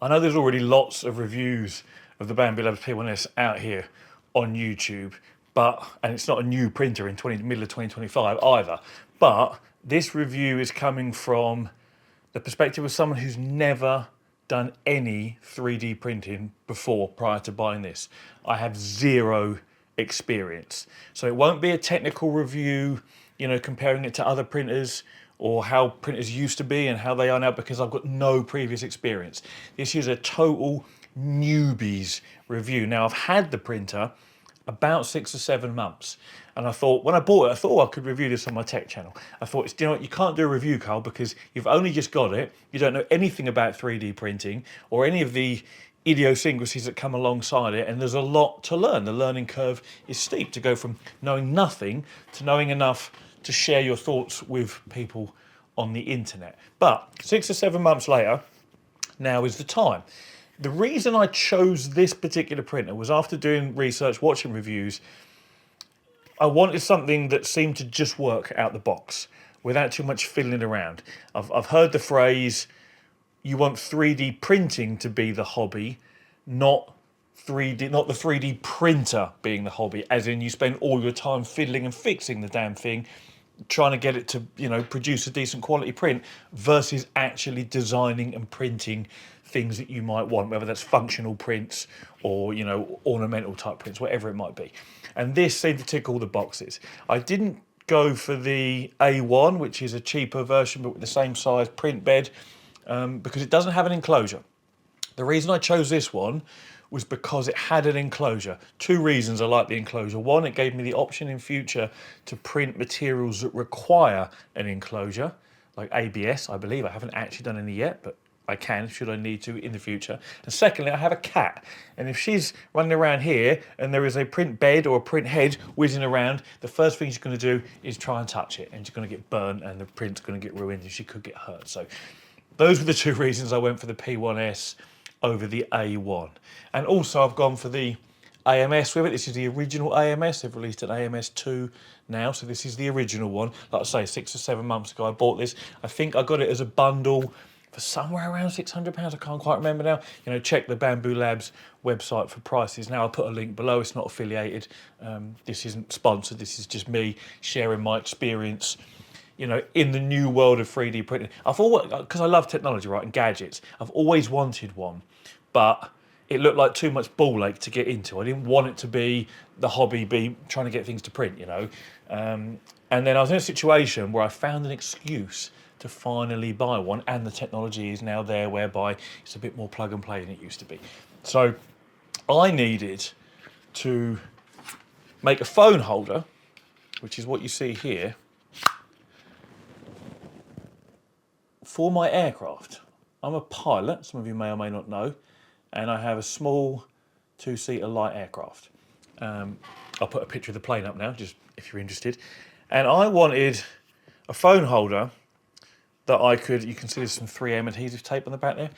I know there's already lots of reviews of the Bambu Labs P1S out here on YouTube, and it's not a new printer in middle of 2025 either, but this review is coming from the perspective of someone who's never done any 3D printing before prior to buying this. I have zero experience. So it won't be a technical review, comparing it to other printers or how printers used to be and how they are now, because I've got no previous experience. This is a total newbies review. Now, I've had the printer about 6 or 7 months. And I thought, when I bought it, I thought, I could review this on my tech channel. I thought, you can't do a review, Carl, because you've only just got it. You don't know anything about 3D printing or any of the idiosyncrasies that come alongside it. And there's a lot to learn. The learning curve is steep to go from knowing nothing to knowing enough to share your thoughts with people on the internet. But 6 or 7 months later, now is the time. The reason I chose this particular printer was after doing research, watching reviews, I wanted something that seemed to just work out the box without too much fiddling around. I've heard the phrase, you want 3D printing to be the hobby, not the 3D printer being the hobby, as in you spend all your time fiddling and fixing the damn thing, trying to get it to, produce a decent quality print versus actually designing and printing things that you might want, whether that's functional prints or, ornamental type prints, whatever it might be. And this seemed to tick all the boxes. I didn't go for the A1, which is a cheaper version, but with the same size print bed, because it doesn't have an enclosure. The reason I chose this one was because it had an enclosure. 2 reasons I like the enclosure. One, it gave me the option in future to print materials that require an enclosure, like ABS, I believe. I haven't actually done any yet, but I can, should I need to, in the future. And secondly, I have a cat. And if she's running around here and there is a print bed or a print head whizzing around, the first thing she's going to do is try and touch it. And she's going to get burnt and the print's going to get ruined and she could get hurt. So those were the 2 reasons I went for the P1S over the A1. And also I've gone for the AMS with it. This is the original AMS. They've released an AMS 2 now, so this is the original one. Like I say, 6 or 7 months ago I bought this. I think I got it as a bundle for somewhere around £600. I can't quite remember now. Check the Bambu Labs website for prices. Now I'll put a link below. It's not affiliated. This isn't sponsored. This is just me sharing my experience in the new world of 3D printing. Because I love technology, right, and gadgets, I've always wanted one, but it looked like too much ball ache to get into. I didn't want it to be the hobby, be trying to get things to print, And then I was in a situation where I found an excuse to finally buy one, and the technology is now there whereby it's a bit more plug and play than it used to be. So I needed to make a phone holder, which is what you see here, for my aircraft. I'm a pilot, some of you may or may not know, and I have a small 2-seater light aircraft. I'll put a picture of the plane up now, just if you're interested. And I wanted a phone holder that I could, you can see there's some 3M adhesive tape on the back there,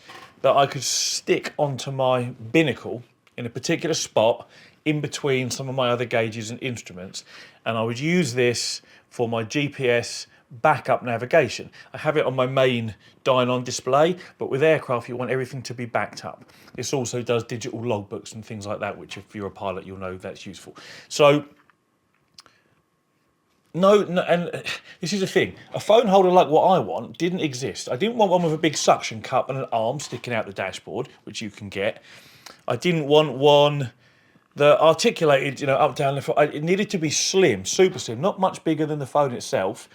that I could stick onto my binnacle in a particular spot in between some of my other gauges and instruments. And I would use this for my GPS backup navigation. I have it on my main Dynon display, but with aircraft you want everything to be backed up. This also does digital logbooks and things like that, which if you're a pilot you'll know that's useful. So no, and this is the thing, a phone holder like what I want didn't exist. I didn't want one with a big suction cup and an arm sticking out the dashboard, which you can get. I didn't want one that articulated, up, down, left. It needed to be slim, super slim, not much bigger than the phone itself,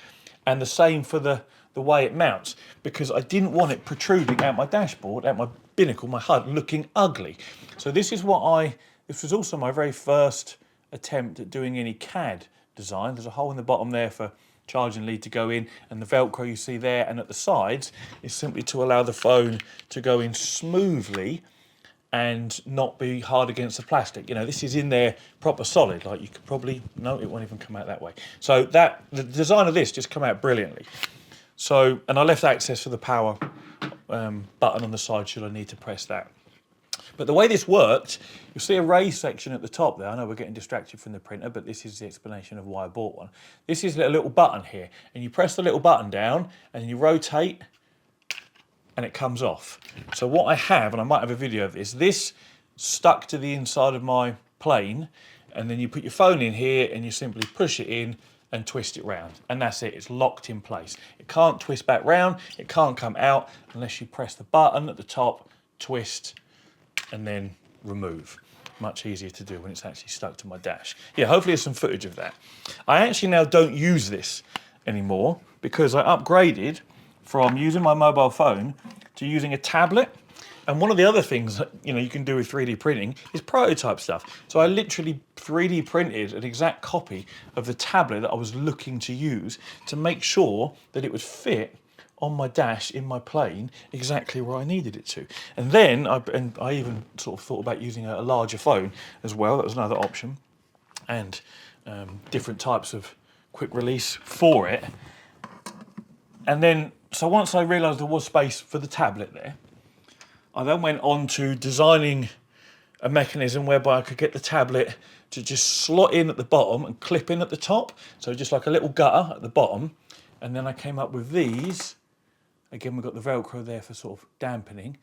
and the same for the way it mounts, because I didn't want it protruding out my dashboard, out my binnacle, my HUD, looking ugly. So this was also my very first attempt at doing any CAD design. There's a hole in the bottom there for charging lead to go in, and the Velcro you see there and at the sides is simply to allow the phone to go in smoothly and not be hard against the plastic. This is in there proper solid, like you could probably, no, it won't even come out that way. So the design of this just come out brilliantly. So, and I left access for the power button on the side should I need to press that. But the way this worked, you'll see a raised section at the top there. I know we're getting distracted from the printer, but this is the explanation of why I bought one. This is a little button here, and you press the little button down and you rotate and it comes off. So what I have, and I might have a video of this stuck to the inside of my plane, and then you put your phone in here and you simply push it in and twist it round, and that's it. It's locked in place. It can't twist back round, it can't come out unless you press the button at the top, twist, and then remove. Much easier to do when it's actually stuck to my dash. Yeah, hopefully there's some footage of that. I actually now don't use this anymore because I upgraded from using my mobile phone to using a tablet. And one of the other things that, you can do with 3D printing is prototype stuff. So I literally 3D printed an exact copy of the tablet that I was looking to use to make sure that it would fit on my dash in my plane exactly where I needed it to. And then I even sort of thought about using a larger phone as well. That was another option. And different types of quick release for it. And then, so once I realised there was space for the tablet there, I then went on to designing a mechanism whereby I could get the tablet to just slot in at the bottom and clip in at the top. So just like a little gutter at the bottom. And then I came up with these. Again, we've got the Velcro there for sort of dampening.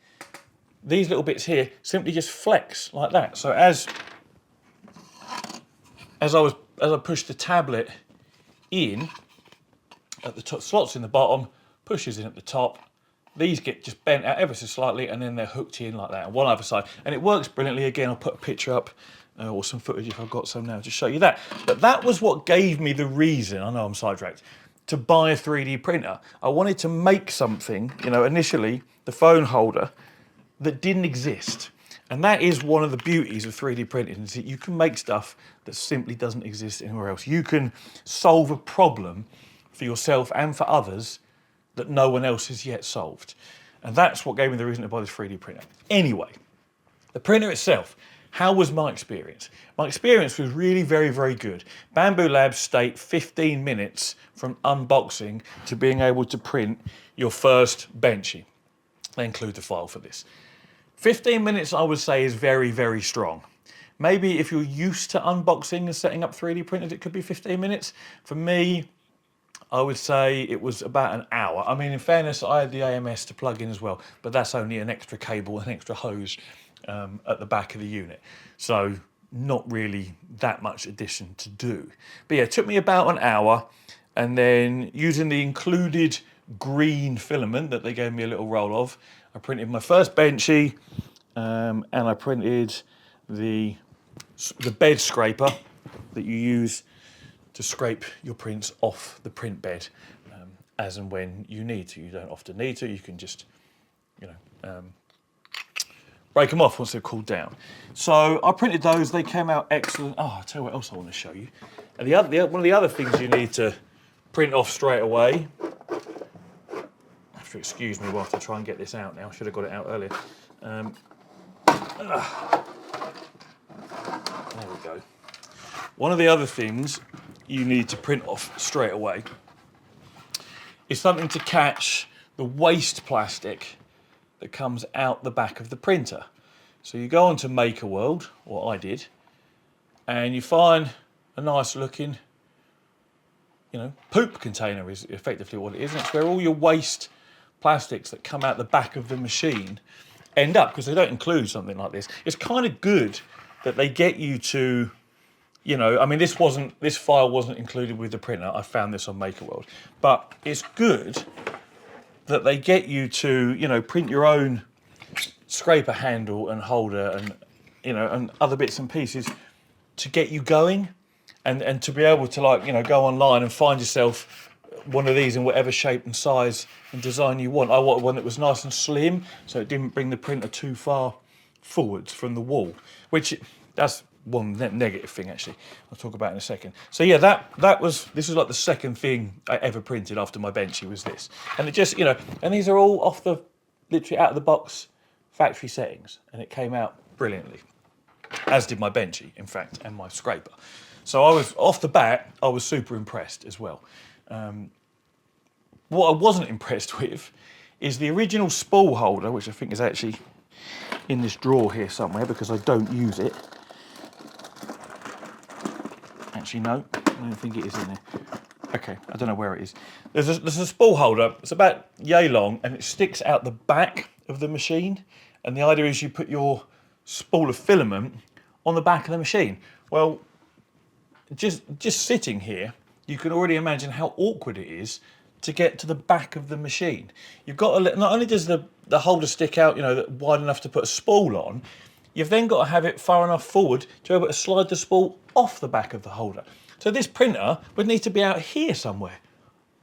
These little bits here simply just flex like that. So as I pushed the tablet in at the top, slots in the bottom, pushes in at the top. These get just bent out ever so slightly, and then they're hooked in like that on one other side. And it works brilliantly. Again, I'll put a picture up or some footage if I've got some now to show you that. But that was what gave me the reason, I know I'm sidetracked, to buy a 3D printer. I wanted to make something, initially, the phone holder, that didn't exist. And that is one of the beauties of 3D printing, is that you can make stuff that simply doesn't exist anywhere else. You can solve a problem for yourself and for others that no one else has yet solved. And that's what gave me the reason to buy this 3D printer. Anyway, the printer itself, how was my experience? My experience was really very, very good. Bambu Labs state 15 minutes from unboxing to being able to print your first Benchy. They include the file for this. 15 minutes, I would say, is very, very strong. Maybe if you're used to unboxing and setting up 3D printers, it could be 15 minutes. For me, I would say it was about an hour. I mean, in fairness, I had the AMS to plug in as well, but that's only an extra cable, an extra hose at the back of the unit. So not really that much addition to do. But yeah, it took me about an hour, and then using the included green filament that they gave me a little roll of, I printed my first Benchy, and I printed the bed scraper that you use to scrape your prints off the print bed as and when you need to. You don't often need to, you can just, break them off once they've cooled down. So I printed those, they came out excellent. Oh, I'll tell you what else I want to show you. And one of the other things you need to print off straight away, have to excuse me whilst I try and get this out now, I should have got it out earlier. There we go. One of the other things you need to print off straight away is something to catch the waste plastic that comes out the back of the printer. So you go onto Maker World, or I did, and you find a nice looking, poop container is effectively what it is, and it's where all your waste plastics that come out the back of the machine end up, because they don't include something like this. It's kind of good that they get you to, I mean, this file wasn't included with the printer. I found this on MakerWorld. But it's good that they get you to, print your own scraper handle and holder and, and other bits and pieces to get you going, and to be able to go online and find yourself one of these in whatever shape and size and design you want. I wanted one that was nice and slim, so it didn't bring the printer too far forwards from the wall, that's one negative thing, actually. I'll talk about in a second. So yeah, this was like the second thing I ever printed after my Benchy was this. And it just, and these are all literally out of the box factory settings, and it came out brilliantly, as did my Benchy, in fact, and my scraper. So off the bat, I was super impressed as well. What I wasn't impressed with is the original spool holder, which I think is actually in this drawer here somewhere because I don't use it. Actually, no, I don't think it is in there. Okay, I don't know where it is. There's a spool holder. It's about yay long, and it sticks out the back of the machine. And the idea is you put your spool of filament on the back of the machine. Well, just sitting here, you can already imagine how awkward it is to get to the back of the machine. You've got to, not only does the holder stick out, you know, wide enough to put a spool on, you've then got to have it far enough forward to be able to slide the spool off the back of the holder. So this printer would need to be out here somewhere.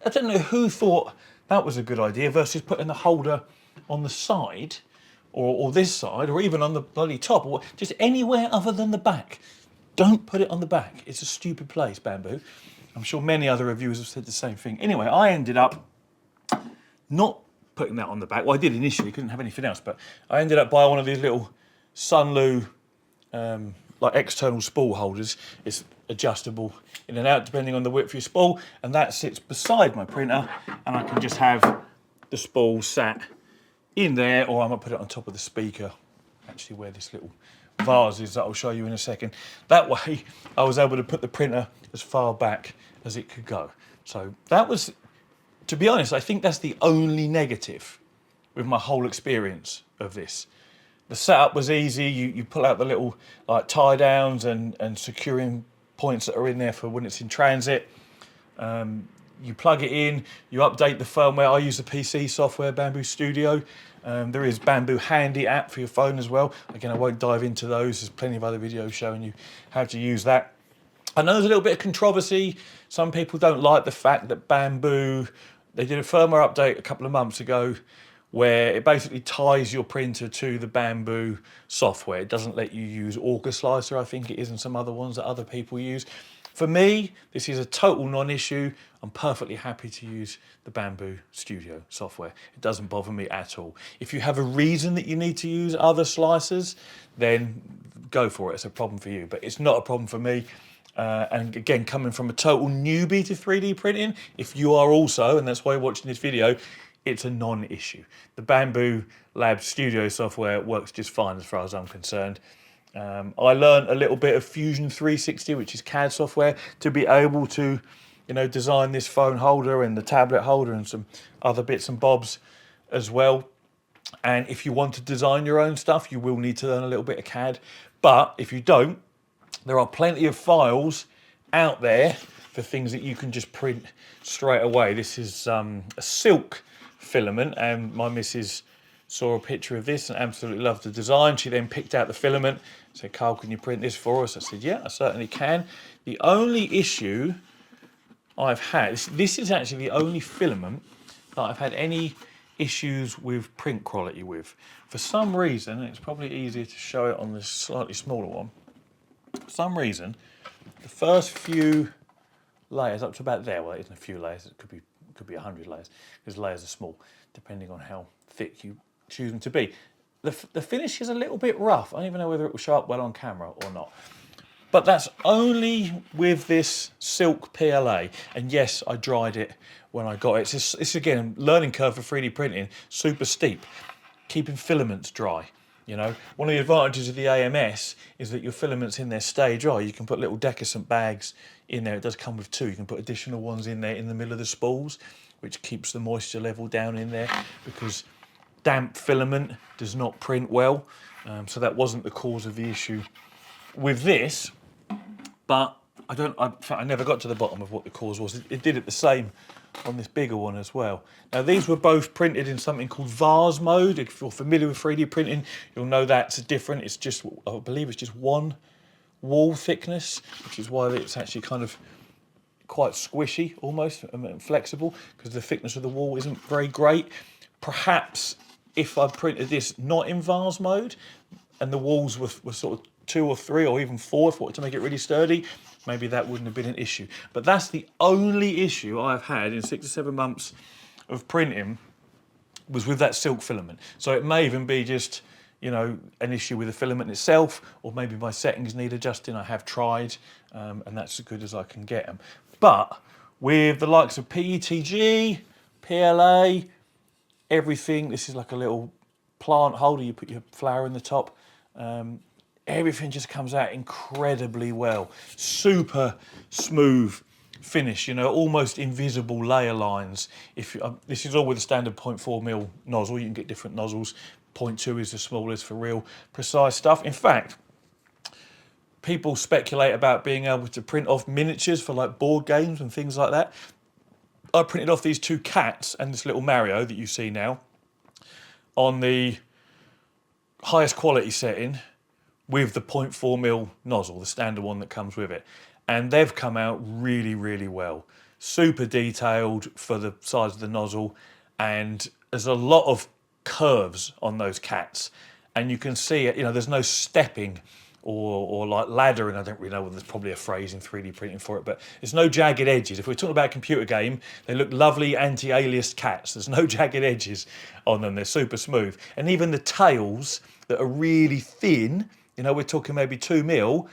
I don't know who thought that was a good idea versus putting the holder on the side or this side or even on the bloody top or just anywhere other than the back. Don't put it on the back. It's a stupid place, Bambu. I'm sure many other reviewers have said the same thing. Anyway, I ended up not putting that on the back. Well, I did initially, couldn't have anything else, but I ended up buying one of these little Sunlu like external spool holders. It's adjustable in and out depending on the width of your spool, and that sits beside my printer, and I can just have the spool sat in there, or I'm gonna put it on top of the speaker, actually where this little vase is that I'll show you in a second. That way I was able to put the printer as far back as it could go. So that was, to be honest, I think that's the only negative with my whole experience of this. The setup was easy. You pull out the little like tie downs and securing points that are in there for when it's in transit. You plug it in, you update the firmware. I use the PC software, Bambu Studio. There is Bambu Handy app for your phone as well. Again, I won't dive into those. There's plenty of other videos showing you how to use that. I know there's a little bit of controversy. Some people don't like the fact that Bambu, they did a firmware update a couple of months ago where it basically ties your printer to the Bambu software. It doesn't let you use Orca Slicer, I think it is, and some other ones that other people use. For me, this is a total non-issue. I'm perfectly happy to use the Bambu Studio software. It doesn't bother me at all. If you have a reason that you need to use other slicers, then go for it. It's a problem for you, but it's not a problem for me. And again, coming from a total newbie to 3D printing, if you are also, and that's why you're watching this video, it's a non-issue. The Bambu Lab Studio software works just fine as far as I'm concerned. I learned a little bit of Fusion 360, which is CAD software, to be able to, you know, design this phone holder and the tablet holder and some other bits and bobs as well. And if you want to design your own stuff, you will need to learn a little bit of CAD. But if you don't, there are plenty of files out there for things that you can just print straight away. This is a silk filament, and my missus saw a picture of this and absolutely loved the design. She then picked out the filament, said, "Carl, can you print this for us?" I said, "Yeah, I certainly can." The only issue I've had, this is actually the only filament that I've had any issues with print quality with. For some reason, and it's probably easier to show it on this slightly smaller one, for some reason, the first few layers up to about there, well, it isn't a few layers, it could be 100 layers, because layers are small, depending on how thick you choose them to be. The finish is a little bit rough. I don't even know whether it will show up well on camera or not. But that's only with this silk PLA. And yes, I dried it when I got it. It's again, learning curve for 3D printing, super steep. Keeping filaments dry. You know, one of the advantages of the AMS is that your filaments in there stay dry. You can put little decusant bags in there. It does come with two. You can put additional ones in there in the middle of the spools, which keeps the moisture level down in there, because damp filament does not print well. So that wasn't the cause of the issue with this, but I never got to the bottom of what the cause was. It did it the same on this bigger one as well. Now these were both printed in something called vase mode. If you're familiar with 3D printing, you'll know that's different. It's just, I believe it's just one wall thickness, which is why it's actually kind of quite squishy almost and flexible, because the thickness of the wall isn't very great. Perhaps if I printed this not in vase mode and the walls were sort of 2 or 3 or even 4 if I wanted to make it really sturdy, maybe that wouldn't have been an issue. But that's the only issue I've had in 6 or 7 months of printing, was with that silk filament. So it may even be just, you know, an issue with the filament itself, or maybe my settings need adjusting. I have tried, and that's as good as I can get them. But with the likes of PETG, PLA, everything, this is like a little plant holder, you put your flower in the top, everything just comes out incredibly well. Super smooth finish, you know, almost invisible layer lines. If this is all with a standard 0.4mm nozzle, you can get different nozzles. 0.2 is the smallest for real precise stuff. In fact, people speculate about being able to print off miniatures for like board games and things like that. I printed off these two cats and this little Mario that you see now on the highest quality setting with the 0.4mm nozzle, the standard one that comes with it. And they've come out really, really well. Super detailed for the size of the nozzle, and there's a lot of curves on those cats. And you can see it, you know, there's no stepping or like laddering. I don't really know whether there's probably a phrase in 3D printing for it, but there's no jagged edges. If we're talking about a computer game, they look lovely anti-aliased cats. There's no jagged edges on them. They're super smooth. And even the tails that are really thin, you know, we're talking maybe 2mm,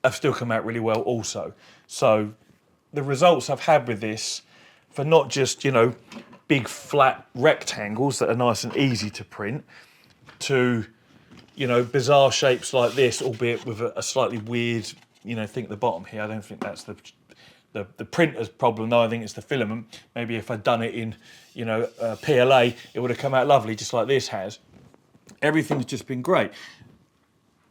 have still come out really well also. So the results I've had with this, for not just, you know, big flat rectangles that are nice and easy to print, to, you know, bizarre shapes like this, albeit with a slightly weird, you know, thing at the bottom here. I don't think that's the printer's problem. No, I think it's the filament. Maybe if I'd done it in, you know, PLA, it would have come out lovely, just like this has. Everything's just been great.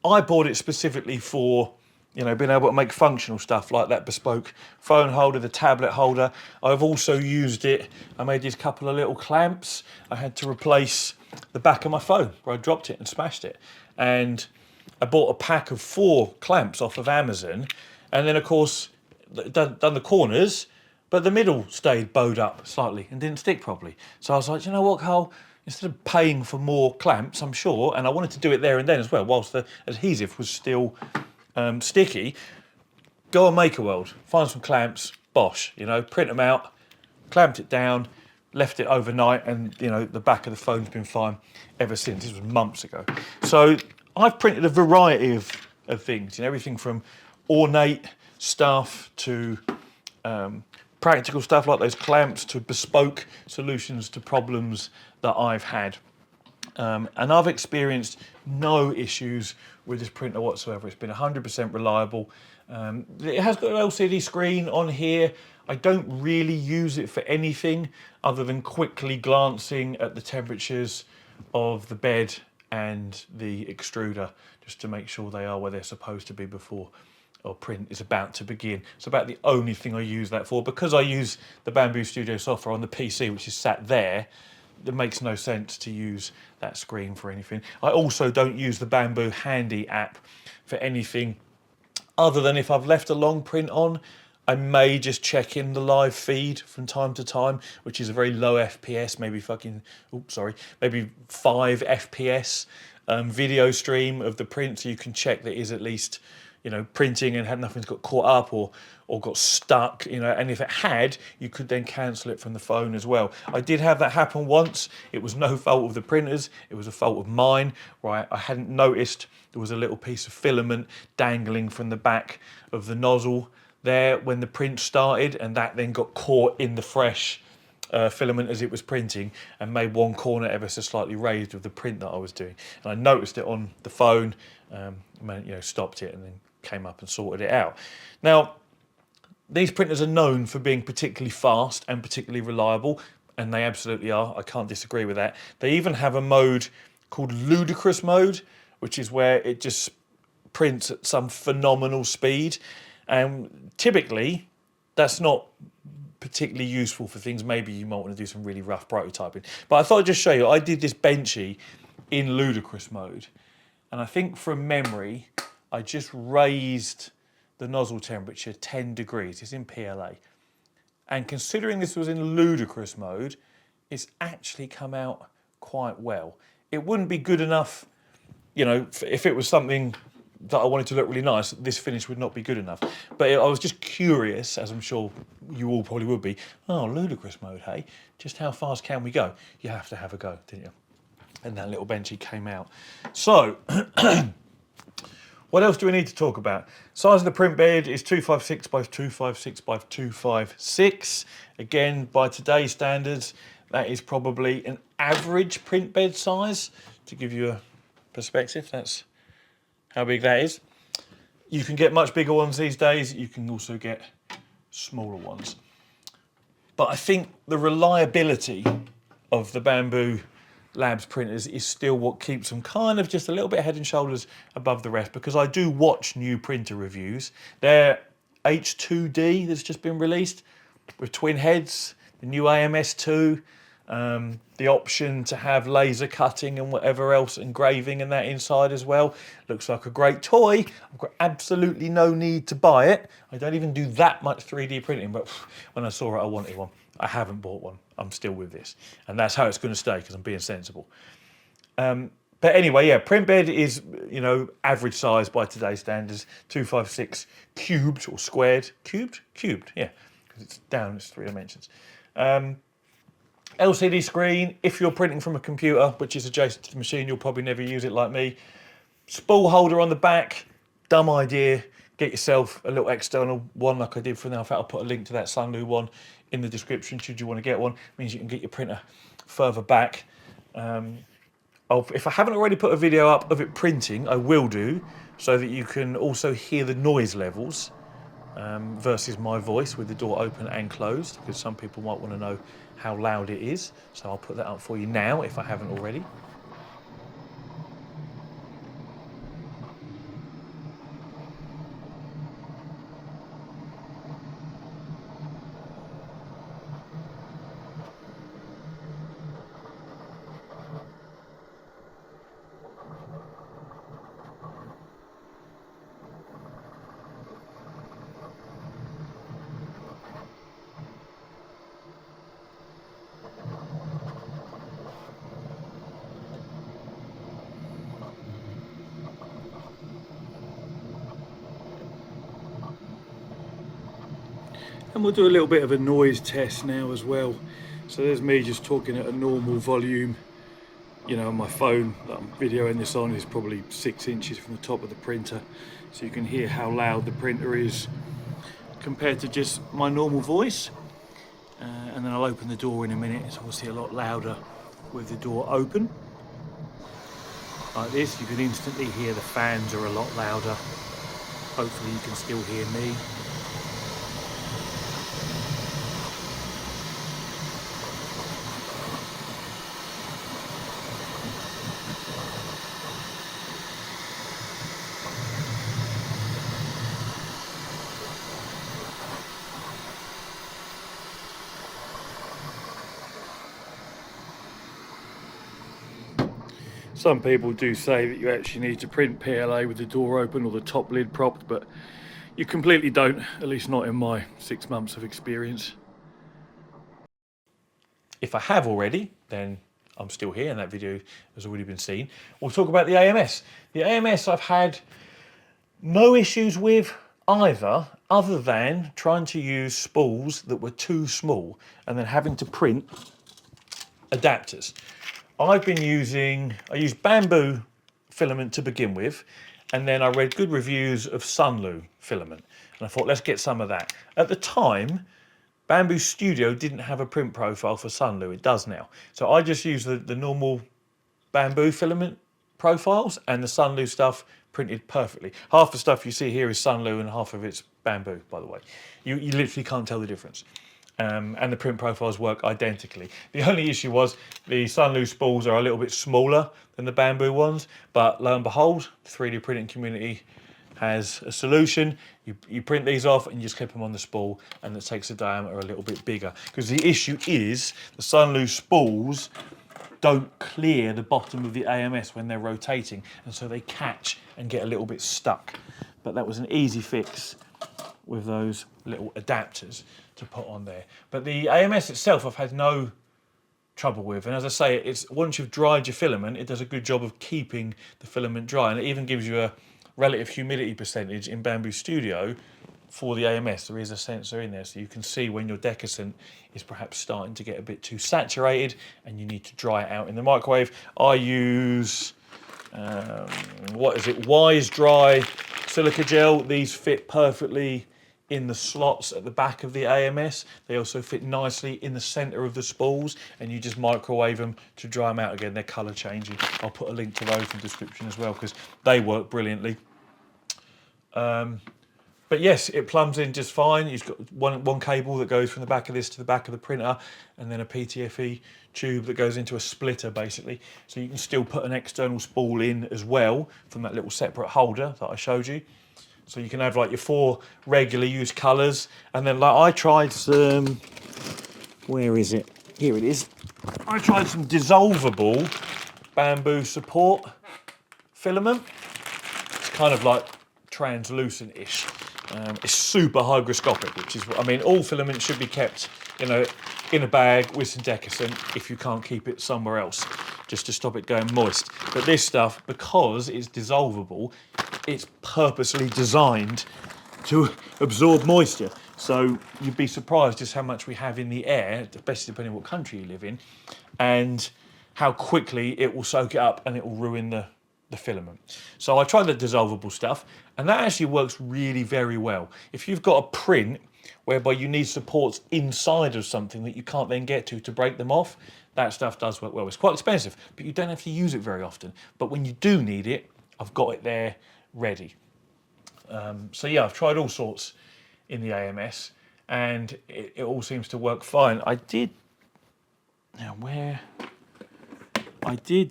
I bought it specifically for, you know, being able to make functional stuff like that bespoke phone holder, the tablet holder. I've also used it, I made these couple of little clamps. I had to replace the back of my phone where I dropped it and smashed it. And I bought a pack of 4 clamps off of Amazon. And then of course, done the corners, but the middle stayed bowed up slightly and didn't stick properly. So I was like, you know what, Carl? Instead of paying for more clamps, I'm sure, and I wanted to do it there and then as well, whilst the adhesive was still sticky, go on MakerWorld, find some clamps, bosh, you know, print them out, clamped it down, left it overnight, and, you know, the back of the phone's been fine ever since. This was months ago. So I've printed a variety of things, you know, everything from ornate stuff to practical stuff like those clamps to bespoke solutions to problems that I've had. And I've experienced no issues with this printer whatsoever. It's been 100% reliable. It has got an LCD screen on here. I don't really use it for anything other than quickly glancing at the temperatures of the bed and the extruder, just to make sure they are where they're supposed to be before or print is about to begin. It's about the only thing I use that for. Because I use the Bambu Studio software on the PC, which is sat there, it makes no sense to use that screen for anything. I also don't use the Bambu Handy app for anything other than if I've left a long print on, I may just check in the live feed from time to time, which is a very low FPS, maybe 5 FPS video stream of the print, so you can check that is at least, you know, printing and nothing's got caught up or got stuck, you know, and if it had, you could then cancel it from the phone as well. I did have that happen once. It was no fault of the printers, it was a fault of mine, right? I hadn't noticed there was a little piece of filament dangling from the back of the nozzle there when the print started, and that then got caught in the fresh filament as it was printing and made one corner ever so slightly raised of the print that I was doing. And I noticed it on the phone, stopped it and then came up and sorted it out. Now, these printers are known for being particularly fast and particularly reliable, and they absolutely are. I can't disagree with that. They even have a mode called ludicrous mode, which is where it just prints at some phenomenal speed. And typically, that's not particularly useful for things. Maybe you might want to do some really rough prototyping. But I thought I'd just show you, I did this benchy in ludicrous mode. And I think from memory, I just raised the nozzle temperature 10 degrees. It's in PLA. And considering this was in ludicrous mode, it's actually come out quite well. It wouldn't be good enough, you know, if it was something that I wanted to look really nice, this finish would not be good enough. But I was just curious, as I'm sure you all probably would be, oh, ludicrous mode, hey? Just how fast can we go? You have to have a go, didn't you? And that little benchy came out. So, what else do we need to talk about? Size of the print bed is 256 by 256 by 256. Again, by today's standards, that is probably an average print bed size. To give you a perspective, that's how big that is. You can get much bigger ones these days. You can also get smaller ones. But I think the reliability of the Bambu Labs printers is still what keeps them kind of just a little bit head and shoulders above the rest, because I do watch new printer reviews. Their H2D that's just been released with twin heads, the new AMS2, the option to have laser cutting and whatever else, engraving and that inside as well. Looks like a great toy. I've got absolutely no need to buy it. I don't even do that much 3D printing, but when I saw it, I wanted one. I haven't bought one. I'm still with this. And that's how it's going to stay, because I'm being sensible. But anyway, yeah, print bed is, you know, average size by today's standards. 256 cubed or squared. Cubed? Cubed, yeah. Because it's down, it's 3 dimensions. LCD screen, if you're printing from a computer, which is adjacent to the machine, you'll probably never use it like me. Spool holder on the back, dumb idea. Get yourself a little external one like I did for now. In fact, I'll put a link to that Sunlu one in the description should you want to get one. It means you can get your printer further back. If I haven't already put a video up of it printing, I will do, so that you can also hear the noise levels versus my voice with the door open and closed, because some people might want to know how loud it is. So I'll put that up for you now if I haven't already. And we'll do a little bit of a noise test now as well. So there's me just talking at a normal volume. You know, my phone that I'm videoing this on is probably 6 inches from the top of the printer. So you can hear how loud the printer is compared to just my normal voice. And then I'll open the door in a minute. It's obviously a lot louder with the door open. Like this, you can instantly hear the fans are a lot louder. Hopefully you can still hear me. Some people do say that you actually need to print PLA with the door open or the top lid propped, but you completely don't, at least not in my 6 months of experience. If I have already, then I'm still here and that video has already been seen. We'll talk about the AMS. The AMS I've had no issues with either, other than trying to use spools that were too small and then having to print adapters. I used Bambu filament to begin with, and then I read good reviews of Sunlu filament, and I thought, let's get some of that. At the time, Bambu Studio didn't have a print profile for Sunlu. It does now. So I just used the normal Bambu filament profiles, and the Sunlu stuff printed perfectly. Half the stuff you see here is Sunlu and half of it's Bambu, by the way. You literally can't tell the difference. And the print profiles work identically. The only issue was the Sunlu spools are a little bit smaller than the Bambu ones, but lo and behold, the 3D printing community has a solution. You print these off and you just clip them on the spool, and it takes the diameter a little bit bigger. Because the issue is the Sunlu spools don't clear the bottom of the AMS when they're rotating, and so they catch and get a little bit stuck. But that was an easy fix with those little adapters to put on there. But the AMS itself I've had no trouble with, and as I say, it's once you've dried your filament, it does a good job of keeping the filament dry, and it even gives you a relative humidity percentage in Bambu Studio for the AMS. There is a sensor in there, so you can see when your decusant is perhaps starting to get a bit too saturated and you need to dry it out in the microwave. I use Wise Dry silica gel. These fit perfectly in the slots at the back of the AMS. They also fit nicely in the center of the spools, and you just microwave them to dry them out again. They're color changing. I'll put a link to those in the description as well, because they work brilliantly. But But yes, it plumbs in just fine. You've got one cable that goes from the back of this to the back of the printer, and then a PTFE tube that goes into a splitter basically. So you can still put an external spool in as well from that little separate holder that I showed you. So you can have like your 4 regular use colours, and then like I tried some, where is it? Here it is. I tried some dissolvable bamboo support filament. It's kind of like translucent-ish. It's super hygroscopic, which is what I mean. All filaments should be kept, you know, in a bag with some decusant if you can't keep it somewhere else, just to stop it going moist. But this stuff, because it's dissolvable, it's purposely designed to absorb moisture. So you'd be surprised just how much we have in the air, especially depending on what country you live in, and how quickly it will soak it up and it will ruin the filament. So I tried the dissolvable stuff, and that actually works really very well. If you've got a print whereby you need supports inside of something that you can't then get to break them off, that stuff does work well. It's quite expensive, but you don't have to use it very often. But when you do need it, I've got it there ready. So yeah, I've tried all sorts in the AMS, and it all seems to work fine. I did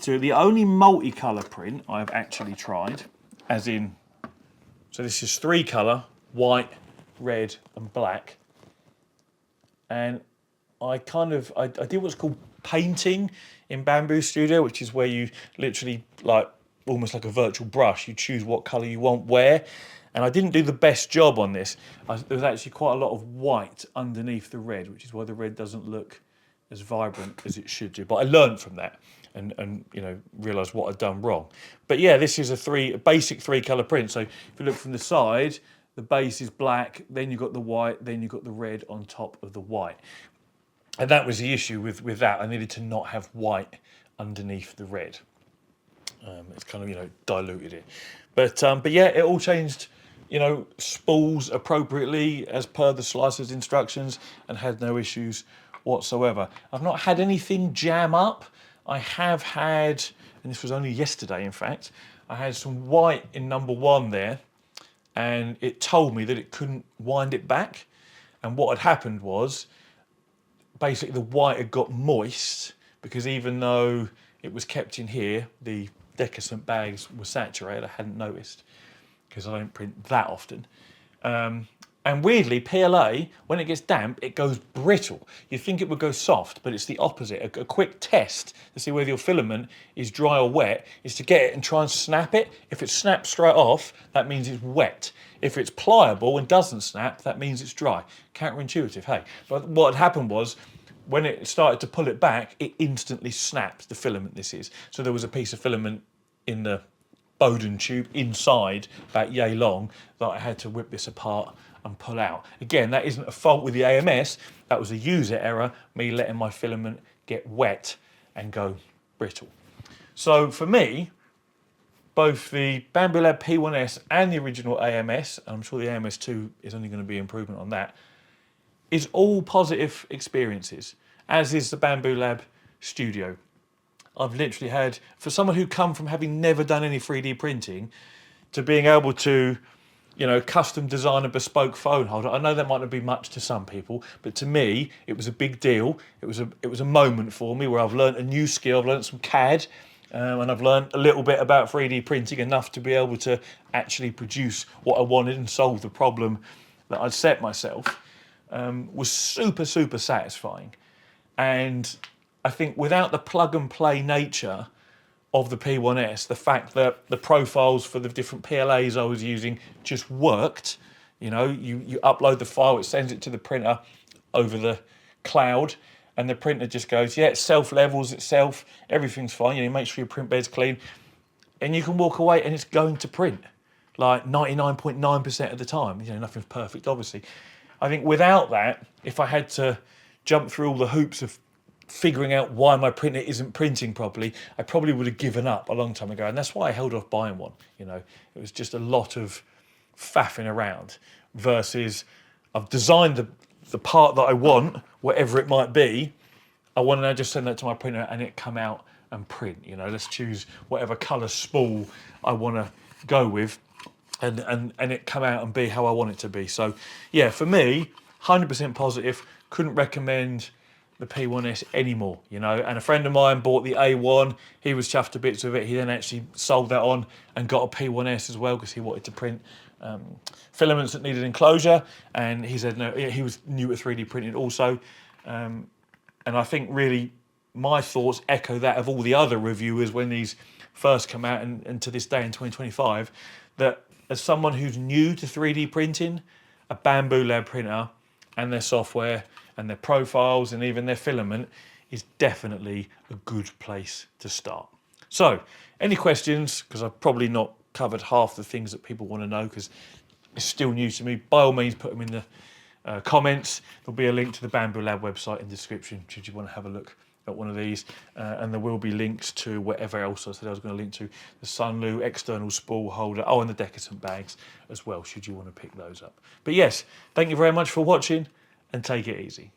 do the only multicolour print I've actually tried, as in, so this is 3 colour, white, red and black. And I did what's called painting in Bambu Studio, which is where you literally, like almost like a virtual brush, you choose what colour you want where. And I didn't do the best job on this. There was actually quite a lot of white underneath the red, which is why the red doesn't look as vibrant as it should do. But I learned from that and you know, realised what I'd done wrong. But yeah, this is a basic 3 colour print. So if you look from the side, the base is black, then you've got the white, then you've got the red on top of the white. And that was the issue with that. I needed to not have white underneath the red. It's kind of, you know, diluted it. But yeah, it all changed, you know, spools appropriately as per the slicer's instructions, and had no issues whatsoever. I've not had anything jam up. I have had, and this was only yesterday in fact, I had some white in number 1 there, and it told me that it couldn't wind it back. And what had happened was, basically the white had got moist, because even though it was kept in here, the decusant bags were saturated. I hadn't noticed, because I don't print that often. And weirdly, PLA, when it gets damp, it goes brittle. You'd think it would go soft, but it's the opposite. A quick test to see whether your filament is dry or wet is to get it and try and snap it. If it snaps straight off, that means it's wet. If it's pliable and doesn't snap, that means it's dry. Counterintuitive, hey. But what had happened was, when it started to pull it back, it instantly snapped, the filament this is. So there was a piece of filament in the Bowden tube inside, about yay long, that I had to whip this apart and pull out. Again, that isn't a fault with the AMS, that was a user error, me letting my filament get wet and go brittle. So for me, both the Bambu Lab P1S and the original AMS, and I'm sure the AMS2 is only going to be improvement on that, is all positive experiences, as is the Bambu Lab Studio. I've literally had, for someone who come from having never done any 3D printing, to being able to, you know, custom design a bespoke phone holder. I know that might not be much to some people, but to me, it was a big deal. It was a moment for me where I've learned a new skill. I've learned some CAD, and I've learned a little bit about 3D printing, enough to be able to actually produce what I wanted and solve the problem that I'd set myself. Was super, super satisfying. And I think without the plug and play nature of the P1S, the fact that the profiles for the different PLAs I was using just worked, you know, you upload the file, it sends it to the printer over the cloud, and the printer just goes, yeah, it self-levels itself, everything's fine, you know, make sure your print bed's clean, and you can walk away and it's going to print, like 99.9% of the time. You know, nothing's perfect, obviously. I think without that, if I had to jump through all the hoops of figuring out why my printer isn't printing properly, I probably would have given up a long time ago. And that's why I held off buying one. You know, it was just a lot of faffing around versus I've designed the part that I want, whatever it might be. I want to now just send that to my printer and it come out and print. You know, let's choose whatever colour spool I want to go with. and it come out and be how I want it to be. So yeah, for me, 100% positive. Couldn't recommend the P1S anymore, you know. And a friend of mine bought the A1. He was chuffed to bits with it. He then actually sold that on and got a P1S as well because he wanted to print filaments that needed enclosure. And he said no, he was new to 3D printing also. And I think really my thoughts echo that of all the other reviewers when these first come out and to this day in 2025, that as someone who's new to 3D printing, a Bambu lab printer and their software and their profiles and even their filament is definitely a good place to start. So, any questions? Because I've probably not covered half the things that people want to know because it's still new to me. By all means, put them in the comments. There'll be a link to the Bambu Lab website in the description should you want to have a look at one of these, and there will be links to whatever else I said I was going to link to, the Sunlu external spool holder, and the decadent bags as well, should you want to pick those up. But yes, thank you very much for watching, and take it easy.